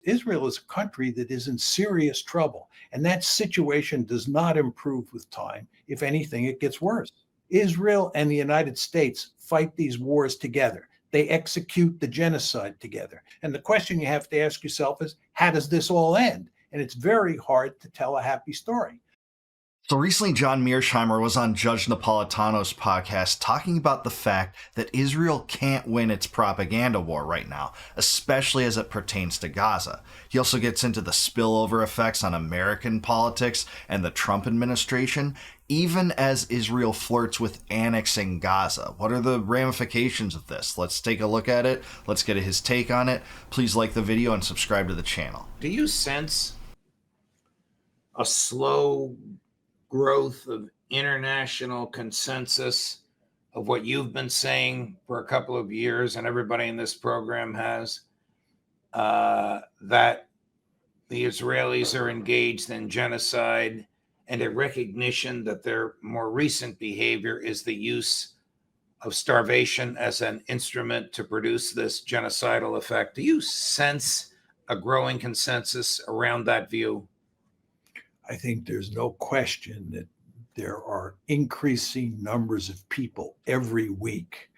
Israel is a country that is in serious trouble. And that situation does not improve with time. If anything, it gets worse. Israel and the United States fight these wars together. They execute the genocide together. And the question you have to ask yourself is, how does this all end? And it's very hard to tell a happy story. So recently, John Mearsheimer was on Judge Napolitano's podcast talking about the fact that Israel can't win its propaganda war right now, especially as it pertains to Gaza. He also gets into the spillover effects on American politics and the Trump administration, even as Israel flirts with annexing Gaza. What are the ramifications of this? Let's take a look at it. Let's get his take on it. Please like the video and subscribe to the channel. Do you sense a slow growth of international consensus of what you've been saying for a couple of years, and everybody in this program has, that the Israelis are engaged in genocide, and a recognition that their more recent behavior is the use of starvation as an instrument to produce this genocidal effect? Do you sense a growing consensus around that view? I think there's no question that there are increasing numbers of people every week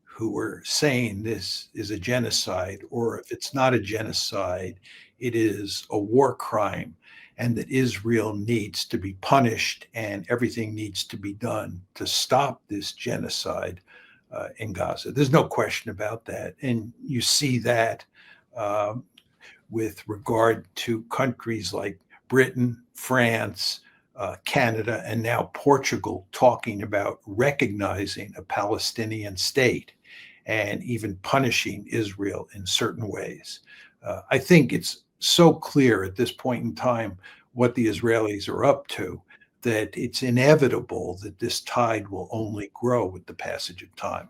who are saying this is a genocide, or if it's not a genocide, it is a war crime, and that Israel needs to be punished and everything needs to be done to stop this genocide in Gaza. There's no question about that. And you see that with regard to countries like Britain, France, Canada, and now Portugal talking about recognizing a Palestinian state and even punishing Israel in certain ways. I think it's so clear at this point in time what the Israelis are up to that it's inevitable that this tide will only grow with the passage of time.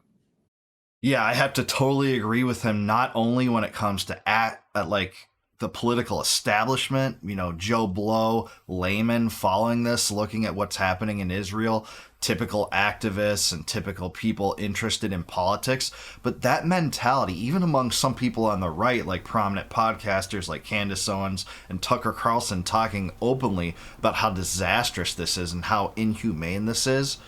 Yeah, I have to totally agree with him, not only when it comes to the political establishment, Joe Blow, laymen following this, looking at what's happening in Israel, typical activists and typical people interested in politics. But that mentality, even among some people on the right, like prominent podcasters like Candace Owens and Tucker Carlson, talking openly about how disastrous this is and how inhumane this is,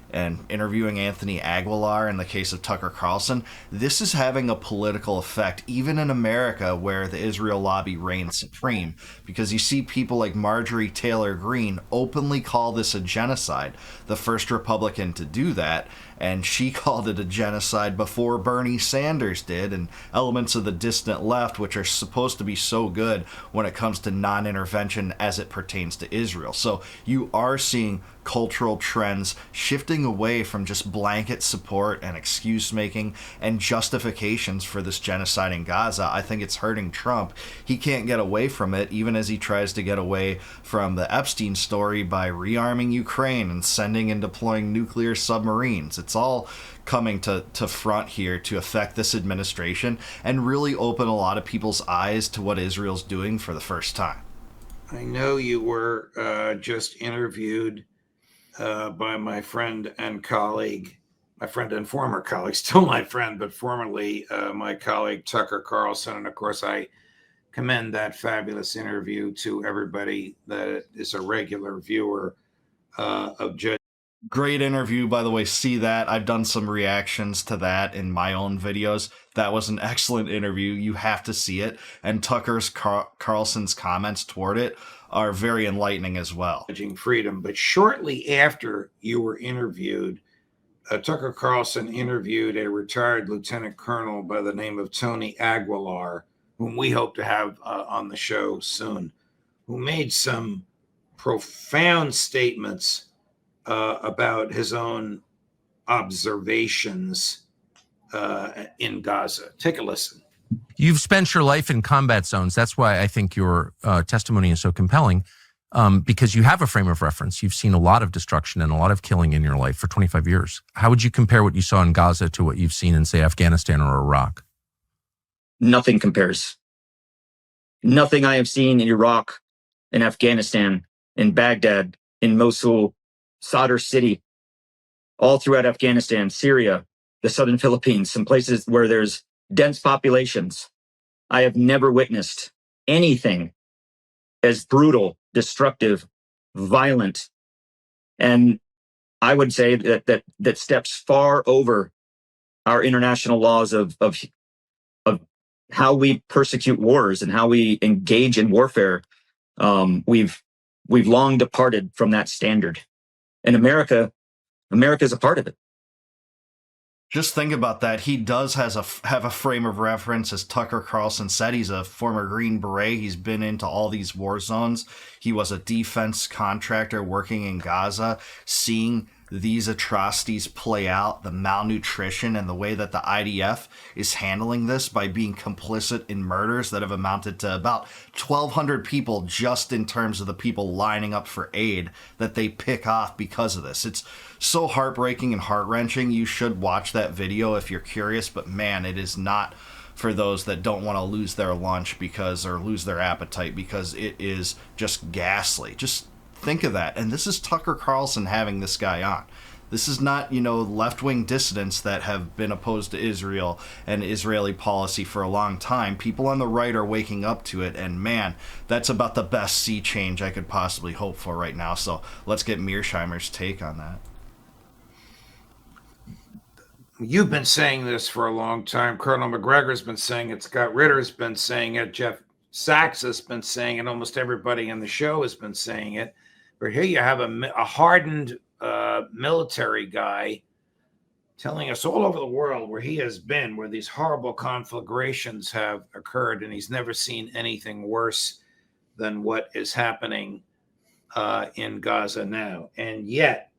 and interviewing Anthony Aguilar in the case of Tucker Carlson, this is having a political effect, even in America, where the Israel lobby reigns supreme, because you see people like Marjorie Taylor Greene openly call this a genocide, the first Republican to do that, and she called it a genocide before Bernie Sanders did, and elements of the distant left, which are supposed to be so good when it comes to non-intervention as it pertains to Israel. So you are seeing cultural trends shifting away from just blanket support and excuse making and justifications for this genocide in Gaza. I think it's hurting Trump. He can't get away from it, even as he tries to get away from the Epstein story by rearming Ukraine and sending and deploying nuclear submarines. It's all coming to front here to affect this administration and really open a lot of people's eyes to what Israel's doing for the first time. I know you were just interviewed by my friend and colleague, my friend and former colleague, still my friend, but formerly my colleague Tucker Carlson. And of course, I commend that fabulous interview to everybody that is a regular viewer of Judge. Great interview, by the way. See that? I've done some reactions to that in my own videos. That was an excellent interview. You have to see it. And Tucker's Carlson's comments toward it are very enlightening as well. Freedom. But shortly after you were interviewed, Tucker Carlson interviewed a retired lieutenant colonel by the name of Tony Aguilar, whom we hope to have on the show soon, who made some profound statements about his own observations in Gaza. Take a listen. You've spent your life in combat zones. That's why I think your testimony is so compelling, because you have a frame of reference. You've seen a lot of destruction and a lot of killing in your life for 25 years. How would you compare what you saw in Gaza to what you've seen in, say, Afghanistan or Iraq? Nothing compares. Nothing I have seen in Iraq, in Afghanistan, in Baghdad, in Mosul, Sadr City, all throughout Afghanistan, Syria, the southern Philippines, some places where there's dense populations. I have never witnessed anything as brutal, destructive, violent, and I would say that steps far over our international laws of how we persecute wars and how we engage in warfare. We've long departed from that standard, and America's a part of it. Just think about that. He does have a frame of reference, as Tucker Carlson said. He's a former Green Beret. He's been into all these war zones. He was a defense contractor working in Gaza, seeing these atrocities play out, the malnutrition, and the way that the IDF is handling this by being complicit in murders that have amounted to about 1,200 people just in terms of the people lining up for aid that they pick off because of this. It's so heartbreaking and heart-wrenching. You should watch that video if you're curious, but man, it is not for those that don't want to lose their lunch or lose their appetite, because it is just ghastly. Just think of that. And this is Tucker Carlson having this guy on. This is not, left-wing dissidents that have been opposed to Israel and Israeli policy for a long time. People on the right are waking up to it, and man, that's about the best sea change I could possibly hope for right now. So let's get Mearsheimer's take on that. You've been saying this for a long time. Colonel McGregor's been saying it. Scott Ritter's been saying it. Jeff Sachs has been saying it. Almost everybody on the show has been saying it. But here you have a hardened military guy telling us all over the world where he has been, where these horrible conflagrations have occurred, and he's never seen anything worse than what is happening in Gaza now. And yet,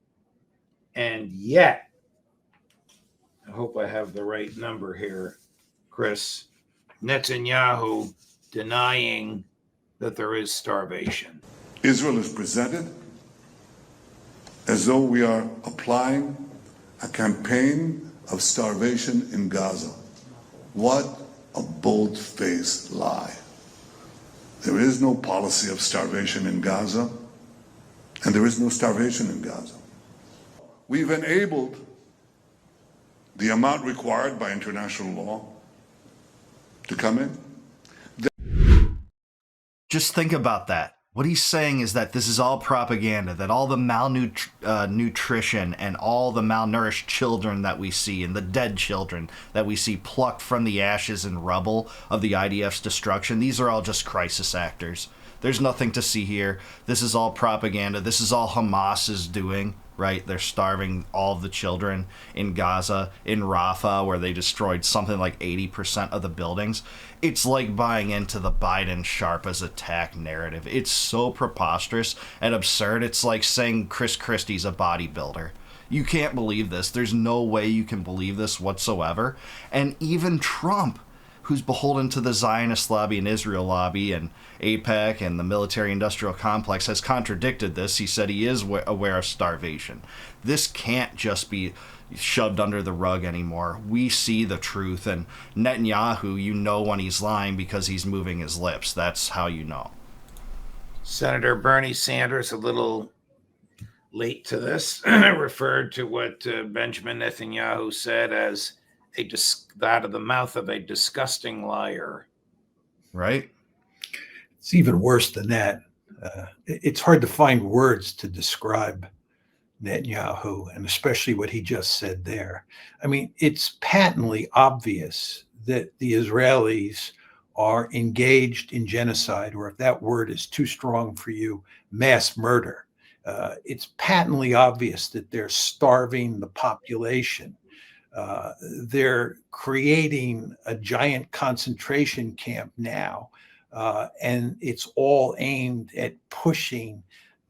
I hope I have the right number here, Chris, Netanyahu denying that there is starvation. Israel is presented as though we are applying a campaign of starvation in Gaza. What a bold-faced lie. There is no policy of starvation in Gaza, and there is no starvation in Gaza. We've enabled the amount required by international law to come in. Just think about that. What he's saying is that this is all propaganda, that all the malnutrition and all the malnourished children that we see and the dead children that we see plucked from the ashes and rubble of the IDF's destruction, these are all just crisis actors. There's nothing to see here. This is all propaganda. This is all Hamas is doing, right? They're starving all of the children in Gaza, in Rafah, where they destroyed something like 80% of the buildings. It's like buying into the Biden Sharpa's attack narrative. It's so preposterous and absurd. It's like saying Chris Christie's a bodybuilder. You can't believe this. There's no way you can believe this whatsoever. And even Trump, who's beholden to the Zionist lobby and Israel lobby and AIPAC and the military-industrial complex, has contradicted this. He said he is aware of starvation. This can't just be shoved under the rug anymore. We see the truth, and Netanyahu, you know when he's lying because he's moving his lips. That's how you know. Senator Bernie Sanders, a little late to this, referred to what Benjamin Netanyahu said as out of the mouth of a disgusting liar. Right? It's even worse than that. It's hard to find words to describe Netanyahu, and especially what he just said there. I mean, it's patently obvious that the Israelis are engaged in genocide, or if that word is too strong for you, mass murder. It's patently obvious that they're starving the population. They're creating a giant concentration camp now, and it's all aimed at pushing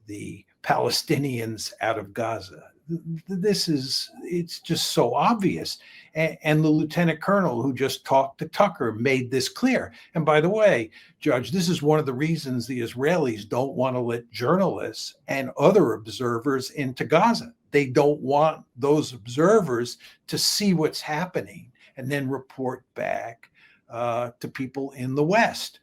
the Palestinians out of Gaza. It's just so obvious. And the lieutenant colonel who just talked to Tucker made this clear. And by the way, Judge, this is one of the reasons the Israelis don't want to let journalists and other observers into Gaza. They don't want those observers to see what's happening and then report back to people in the West.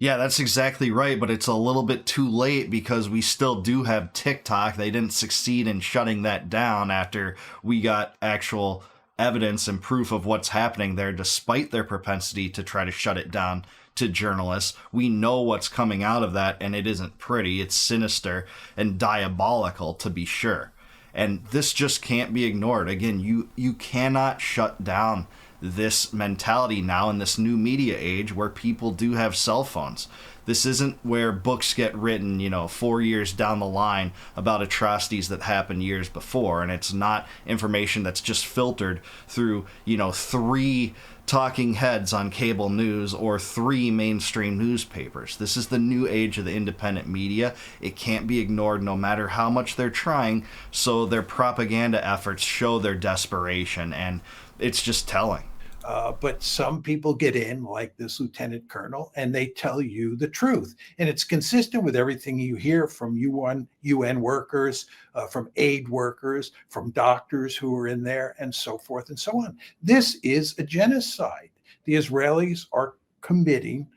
Yeah, that's exactly right, but it's a little bit too late because we still do have TikTok. They didn't succeed in shutting that down after we got actual evidence and proof of what's happening there, despite their propensity to try to shut it down to journalists. We know what's coming out of that, and it isn't pretty. It's sinister and diabolical, to be sure. And this just can't be ignored. Again, you cannot shut down this mentality now in this new media age where people do have cell phones. This isn't where books get written, 4 years down the line about atrocities that happened years before. And it's not information that's just filtered through, 3 talking heads on cable news or 3 mainstream newspapers. This is the new age of the independent media. It can't be ignored no matter how much they're trying. So their propaganda efforts show their desperation, and it's just telling. But some people get in, like this lieutenant colonel, and they tell you the truth. And it's consistent with everything you hear from UN workers, from aid workers, from doctors who are in there, and so forth and so on. This is a genocide. The Israelis are committing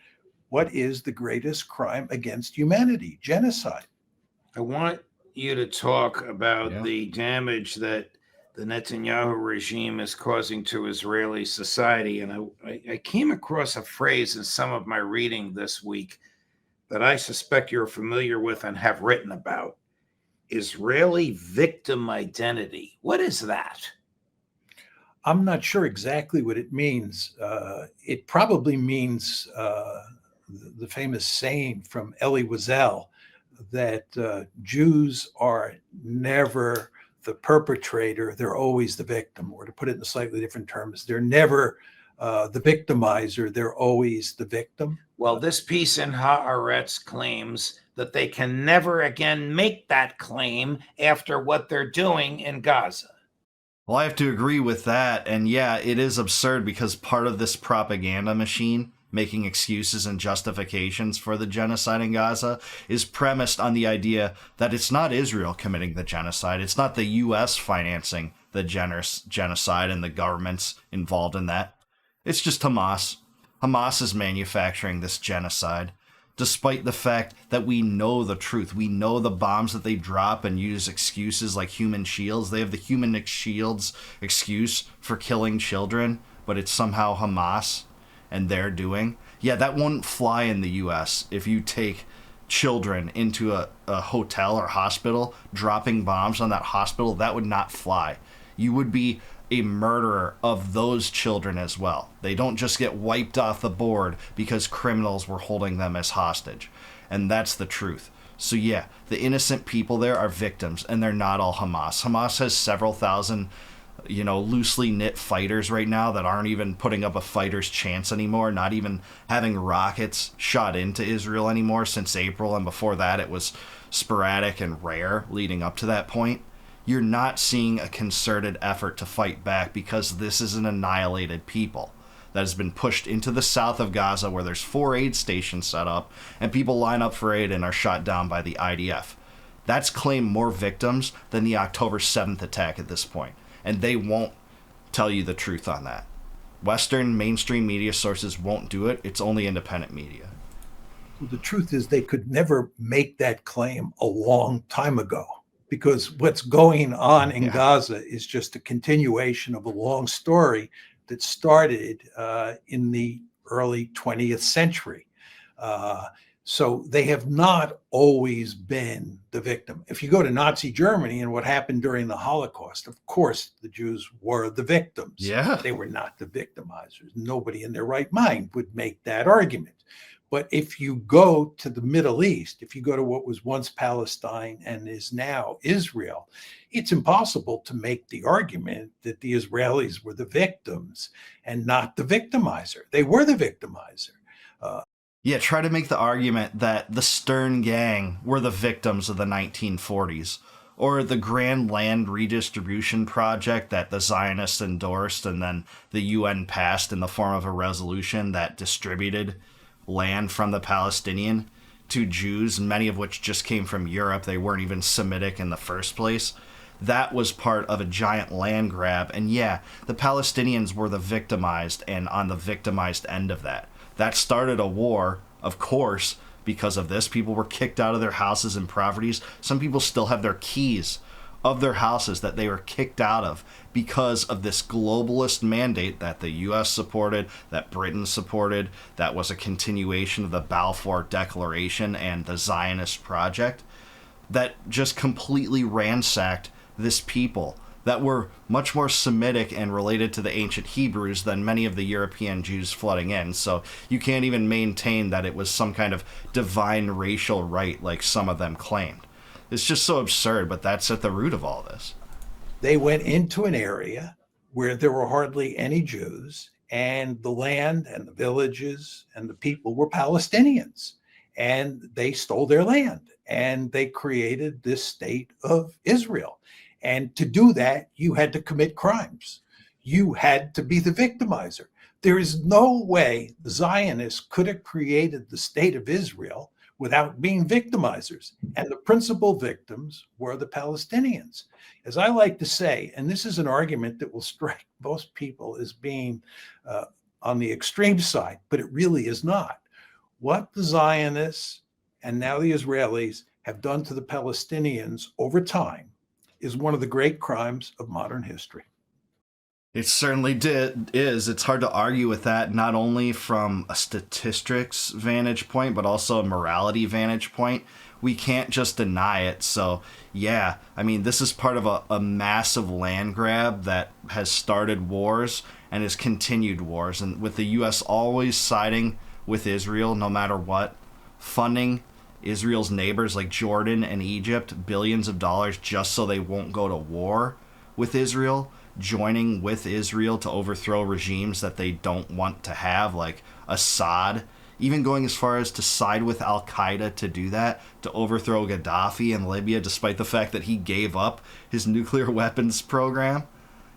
what is the greatest crime against humanity, genocide. I want you to talk about the damage that the Netanyahu regime is causing to Israeli society. And I came across a phrase in some of my reading this week that I suspect you're familiar with and have written about. Israeli victim identity. What is that? I'm not sure exactly what it means. It probably means the famous saying from Elie Wiesel that Jews are never the perpetrator, they're always the victim. Or to put it in slightly different terms, they're never the victimizer, they're always the victim. Well, this piece in Haaretz claims that they can never again make that claim after what they're doing in Gaza. Well, I have to agree with that. And yeah, it is absurd because part of this propaganda machine making excuses and justifications for the genocide in Gaza is premised on the idea that it's not Israel committing the genocide. It's not the U.S. financing the genocide and the governments involved in that. It's just Hamas. Hamas is manufacturing this genocide, despite the fact that we know the truth. We know the bombs that they drop and use excuses like human shields. They have the human shields excuse for killing children, but it's somehow Hamas and they're doing. Yeah, that won't fly in the U.S. if you take children into a hotel or hospital, dropping bombs on that hospital. That would not fly. You would be a murderer of those children as well. They don't just get wiped off the board because criminals were holding them as hostage. And that's the truth. So yeah, the innocent people there are victims, and they're not all Hamas. Hamas has several thousand loosely knit fighters right now that aren't even putting up a fighter's chance anymore, not even having rockets shot into Israel anymore since April, and before that it was sporadic and rare leading up to that point. You're not seeing a concerted effort to fight back because this is an annihilated people that has been pushed into the south of Gaza where there's 4 aid stations set up and people line up for aid and are shot down by the IDF. That's claimed more victims than the October 7th attack at this point. And they won't tell you the truth on that. Western mainstream media sources won't do it. It's only independent media. The truth is they could never make that claim a long time ago, because what's going on in Gaza is just a continuation of a long story that started in the early 20th century. So they have not always been the victim. If you go to Nazi Germany and what happened during the Holocaust, of course, the Jews were the victims. Yeah. They were not the victimizers. Nobody in their right mind would make that argument. But if you go to the Middle East, if you go to what was once Palestine and is now Israel, it's impossible to make the argument that the Israelis were the victims and not the victimizer. They were the victimizer. Yeah, try to make the argument that the Stern Gang were the victims of the 1940s, or the Grand Land Redistribution Project that the Zionists endorsed and then the UN passed in the form of a resolution that distributed land from the Palestinian to Jews, many of which just came from Europe. They weren't even Semitic in the first place. That was part of a giant land grab. And yeah, the Palestinians were the victimized and on the victimized end of that. That started a war, of course, because of this. People were kicked out of their houses and properties. Some people still have their keys of their houses that they were kicked out of because of this globalist mandate that the U.S. supported, that Britain supported, that was a continuation of the Balfour Declaration and the Zionist project, that just completely ransacked this people that were much more Semitic and related to the ancient Hebrews than many of the European Jews flooding in. So you can't even maintain that it was some kind of divine racial right like some of them claimed. It's just so absurd, but that's at the root of all this. They went into an area where there were hardly any Jews, and the land and the villages and the people were Palestinians, and they stole their land, and they created this state of Israel. And to do that, you had to commit crimes. You had to be the victimizer. There is no way the Zionists could have created the state of Israel without being victimizers. And the principal victims were the Palestinians. As I like to say, and this is an argument that will strike most people as being on the extreme side, but it really is not. What the Zionists and now the Israelis have done to the Palestinians over time is one of the great crimes of modern history. It certainly is. It's hard to argue with that, not only from a statistics vantage point, but also a morality vantage point. We can't just deny it. So, yeah, I mean, this is part of a massive land grab that has started wars and has continued wars. And with the U.S. always siding with Israel, no matter what, funding Israel's neighbors like Jordan and Egypt billions of dollars just so they won't go to war with Israel, joining with Israel to overthrow regimes that they don't want to have, like Assad, even going as far as to side with Al-Qaeda to do that, to overthrow Gaddafi in Libya, despite the fact that he gave up his nuclear weapons program,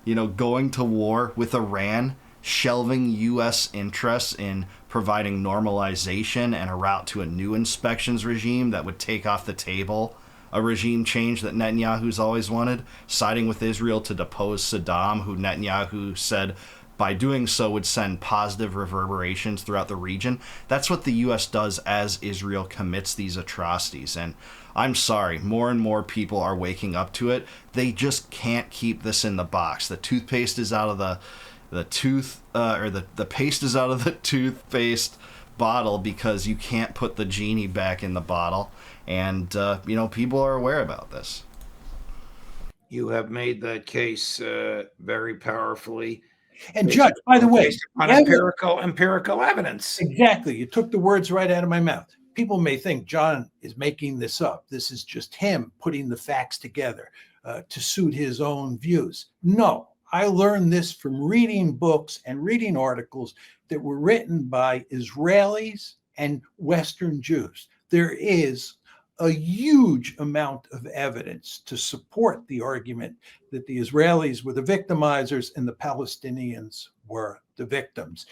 you know, going to war with Iran, shelving U.S. interests in providing normalization and a route to a new inspections regime that would take off the table a regime change that Netanyahu's always wanted, siding with Israel to depose Saddam, who Netanyahu said by doing so would send positive reverberations throughout the region. That's what the U.S. does as Israel commits these atrocities. And I'm sorry, more and more people are waking up to it. They just can't keep this in the box. The toothpaste is out of the paste is out of the toothpaste bottle because you can't put the genie back in the bottle. And, people are aware about this. You have made that case very powerfully. And Judge, by the way, on empirical evidence. Exactly. You took the words right out of my mouth. People may think John is making this up. This is just him putting the facts together to suit his own views. No, I learned this from reading books and reading articles that were written by Israelis and Western Jews. There is a huge amount of evidence to support the argument that the Israelis were the victimizers and the Palestinians were the victims.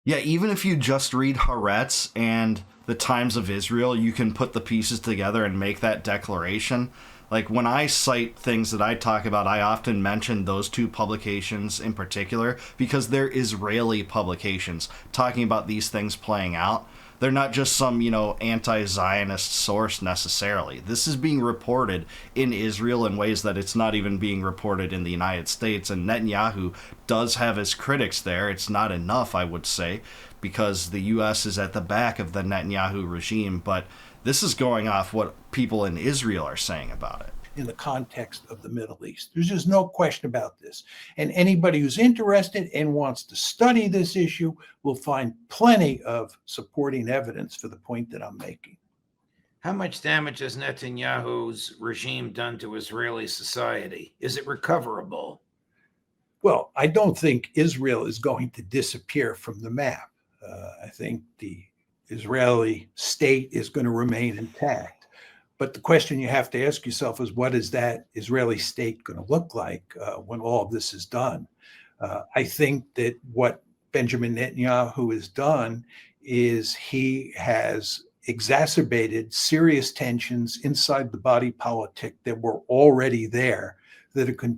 Yeah, even if you just read Haaretz and the Times of Israel, you can put the pieces together and make that declaration. Like when I cite things that I talk about, I often mention those two publications in particular because they're Israeli publications talking about these things playing out. They're not just some, anti-Zionist source necessarily. This is being reported in Israel in ways that it's not even being reported in the United States. And Netanyahu does have his critics there. It's not enough, I would say, because the U.S. is at the back of the Netanyahu regime. But this is going off what people in Israel are saying about it. In the context of the Middle East. There's just no question about this. And anybody who's interested and wants to study this issue will find plenty of supporting evidence for the point that I'm making. How much damage has Netanyahu's regime done to Israeli society? Is it recoverable? Well, I don't think Israel is going to disappear from the map. I think the Israeli state is going to remain intact. But the question you have to ask yourself is, what is that Israeli state going to look like when all of this is done? I think that what Benjamin Netanyahu has done is he has exacerbated serious tensions inside the body politic that were already there, that are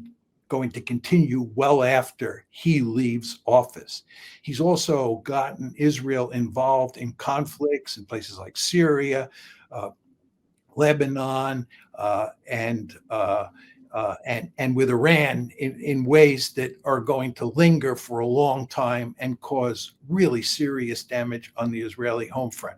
going to continue well after he leaves office. He's also gotten Israel involved in conflicts in places like Syria, Lebanon, and and with Iran in ways that are going to linger for a long time and cause really serious damage on the Israeli home front.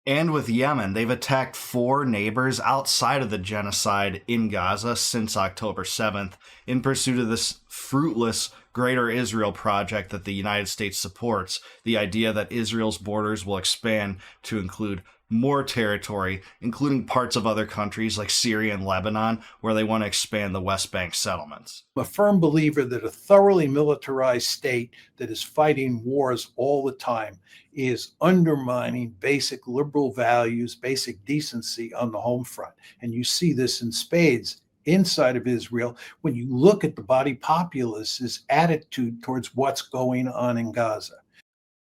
And with Yemen, they've attacked 4 neighbors outside of the genocide in Gaza since October 7th in pursuit of this fruitless Greater Israel project that the United States supports. The idea that Israel's borders will expand to include more territory, including parts of other countries like Syria and Lebanon, where they want to expand the West Bank settlements. I'm a firm believer that a thoroughly militarized state that is fighting wars all the time is undermining basic liberal values, basic decency on the home front. And you see this in spades inside of Israel when you look at the body populace's attitude towards what's going on in Gaza.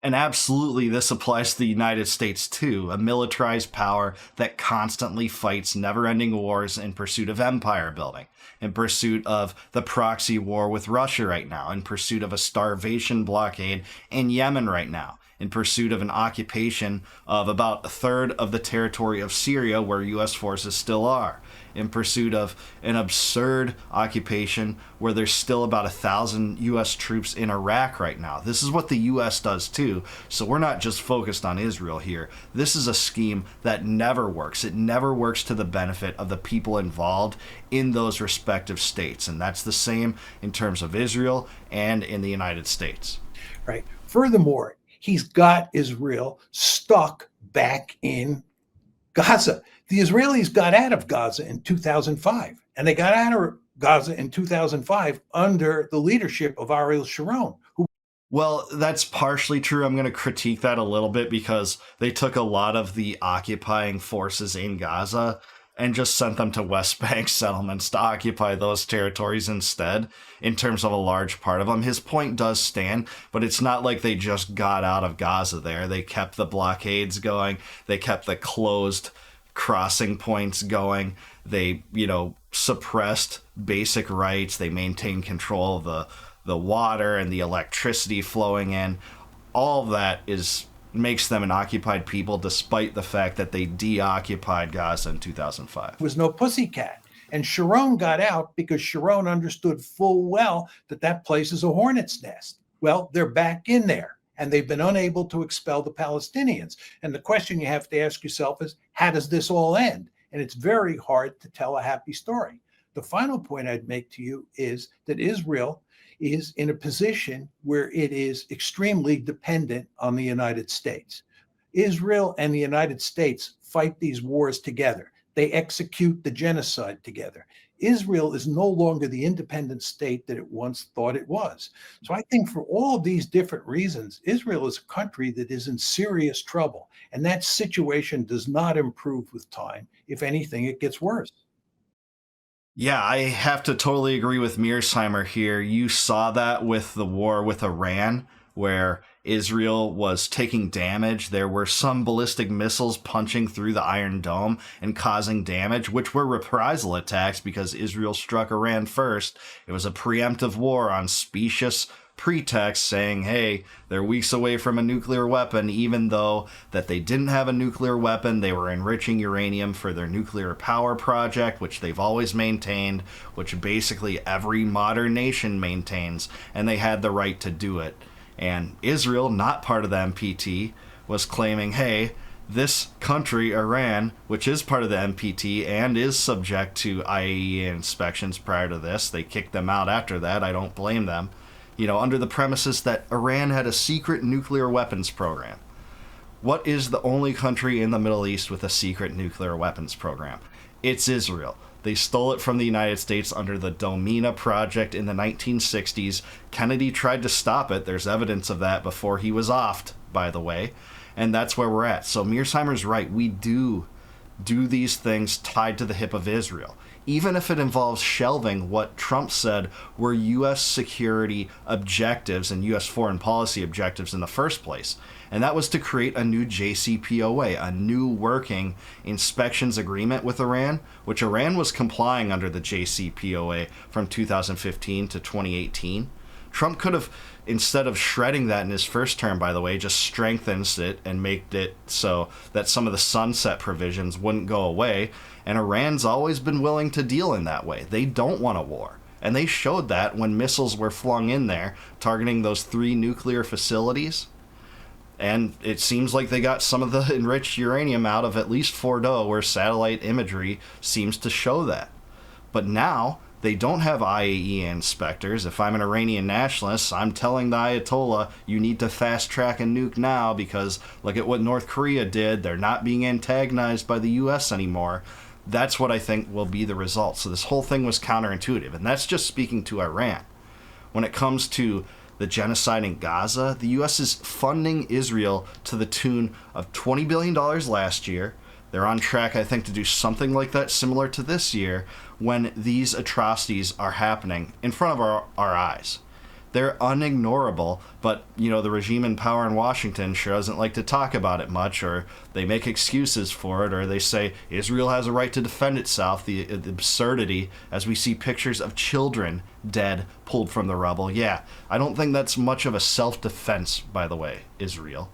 And absolutely, this applies to the United States too, a militarized power that constantly fights never-ending wars in pursuit of empire building, in pursuit of the proxy war with Russia right now, in pursuit of a starvation blockade in Yemen right now, in pursuit of an occupation of about a third of the territory of Syria where U.S. forces still are, in pursuit of an absurd occupation where there's still about 1,000 U.S. troops in Iraq right now. This is what the U.S. does too, so we're not just focused on Israel here. This is a scheme that never works. It never works to the benefit of the people involved in those respective states, and that's the same in terms of Israel and in the United States. Right. Furthermore, he's got Israel stuck back in Gaza. The Israelis got out of Gaza in 2005, and they got out of Gaza in 2005 under the leadership of Ariel Sharon. Well, that's partially true. I'm going to critique that a little bit because they took a lot of the occupying forces in Gaza and just sent them to West Bank settlements to occupy those territories instead, in terms of a large part of them. His point does stand, but it's not like they just got out of Gaza there. They kept the blockades going. They kept the closed crossing points going. They, suppressed basic rights. They maintained control of the water and the electricity flowing in. All of that makes them an occupied people, despite the fact that they deoccupied Gaza in 2005. There was no pussycat. And Sharon got out because Sharon understood full well that place is a hornet's nest. Well, they're back in there, and they've been unable to expel the Palestinians. And the question you have to ask yourself is, how does this all end? And it's very hard to tell a happy story. The final point I'd make to you is that Israel is in a position where it is extremely dependent on the United States. Israel and the United States fight these wars together. They execute the genocide together. Israel is no longer the independent state that it once thought it was. So I think for all of these different reasons, Israel is a country that is in serious trouble. And that situation does not improve with time. If anything, it gets worse. Yeah, I have to totally agree with Mearsheimer here. You saw that with the war with Iran, where Israel was taking damage. There were some ballistic missiles punching through the Iron Dome and causing damage, which were reprisal attacks because Israel struck Iran first. It was a preemptive war on specious pretext saying, hey, they're weeks away from a nuclear weapon, even though that they didn't have a nuclear weapon. They were enriching uranium for their nuclear power project, which they've always maintained, which basically every modern nation maintains, and they had the right to do it. And Israel, not part of the NPT, was claiming, hey, this country, Iran, which is part of the NPT and is subject to IAEA inspections prior to this, they kicked them out after that, I don't blame them, under the premises that Iran had a secret nuclear weapons program. What is the only country in the Middle East with a secret nuclear weapons program? It's Israel. They stole it from the United States under the Domina Project in the 1960s. Kennedy tried to stop it. There's evidence of that before he was offed, by the way. And that's where we're at. So Mearsheimer's right. We do these things tied to the hip of Israel, even if it involves shelving what Trump said were U.S. security objectives and U.S. foreign policy objectives in the first place. And that was to create a new JCPOA, a new working inspections agreement with Iran, which Iran was complying under the JCPOA from 2015 to 2018. Trump could have instead of shredding that in his first term, by the way, just strengthens it and made it so that some of the sunset provisions wouldn't go away. And Iran's always been willing to deal in that way. They don't want a war. And they showed that when missiles were flung in there, targeting those 3 nuclear facilities. And it seems like they got some of the enriched uranium out of at least Fordow, where satellite imagery seems to show that. But now, they don't have IAEA inspectors. If I'm an Iranian nationalist, I'm telling the Ayatollah, you need to fast track a nuke now because look at what North Korea did. They're not being antagonized by the US anymore. That's what I think will be the result. So this whole thing was counterintuitive. And that's just speaking to Iran. When it comes to the genocide in Gaza, the US is funding Israel to the tune of $20 billion last year. They're on track, I think, to do something like that similar to this year when these atrocities are happening in front of our eyes. They're unignorable, but, you know, the regime in power in Washington sure doesn't like to talk about it much, or they make excuses for it, or they say Israel has a right to defend itself, the absurdity, as we see pictures of children dead pulled from the rubble. Yeah, I don't think that's much of a self-defense, by the way, Israel.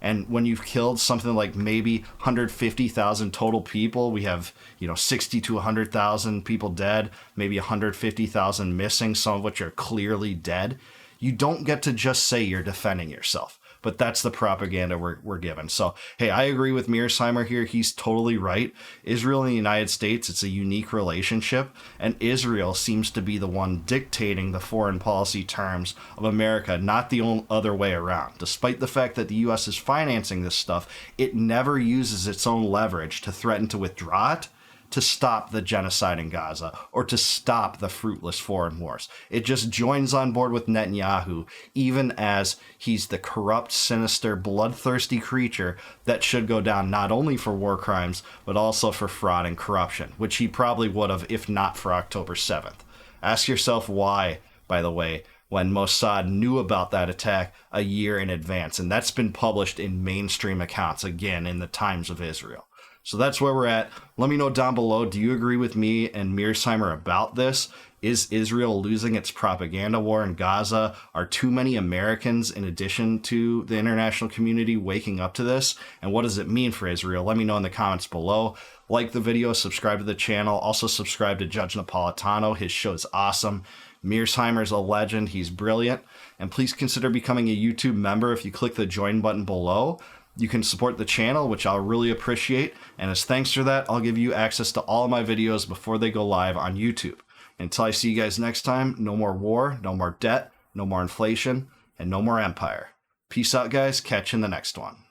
And when you've killed something like maybe 150,000 total people, we have, 60 to 100,000 people dead, maybe 150,000 missing, some of which are clearly dead. You don't get to just say you're defending yourself. But that's the propaganda we're given. So, hey, I agree with Mearsheimer here. He's totally right. Israel and the United States, it's a unique relationship. And Israel seems to be the one dictating the foreign policy terms of America, not the other way around. Despite the fact that the U.S. is financing this stuff, it never uses its own leverage to threaten to withdraw it, to stop the genocide in Gaza, or to stop the fruitless foreign wars. It just joins on board with Netanyahu, even as he's the corrupt, sinister, bloodthirsty creature that should go down not only for war crimes, but also for fraud and corruption, which he probably would have if not for October 7th. Ask yourself why, by the way, when Mossad knew about that attack a year in advance, and that's been published in mainstream accounts, again, in the Times of Israel. So that's where we're at. Let me know down below, do you agree with me and Mearsheimer about this? Is Israel losing its propaganda war in Gaza? Are too many Americans, in addition to the international community, waking up to this? And what does it mean for Israel? Let me know in the comments below. Like the video, subscribe to the channel. Also subscribe to Judge Napolitano. His show is awesome. Mearsheimer's a legend. He's brilliant. And please consider becoming a YouTube member if you click the join button below. You can support the channel, which I'll really appreciate, and as thanks for that, I'll give you access to all of my videos before they go live on YouTube. Until I see you guys next time, no more war, no more debt, no more inflation, and no more empire. Peace out, guys. Catch you in the next one.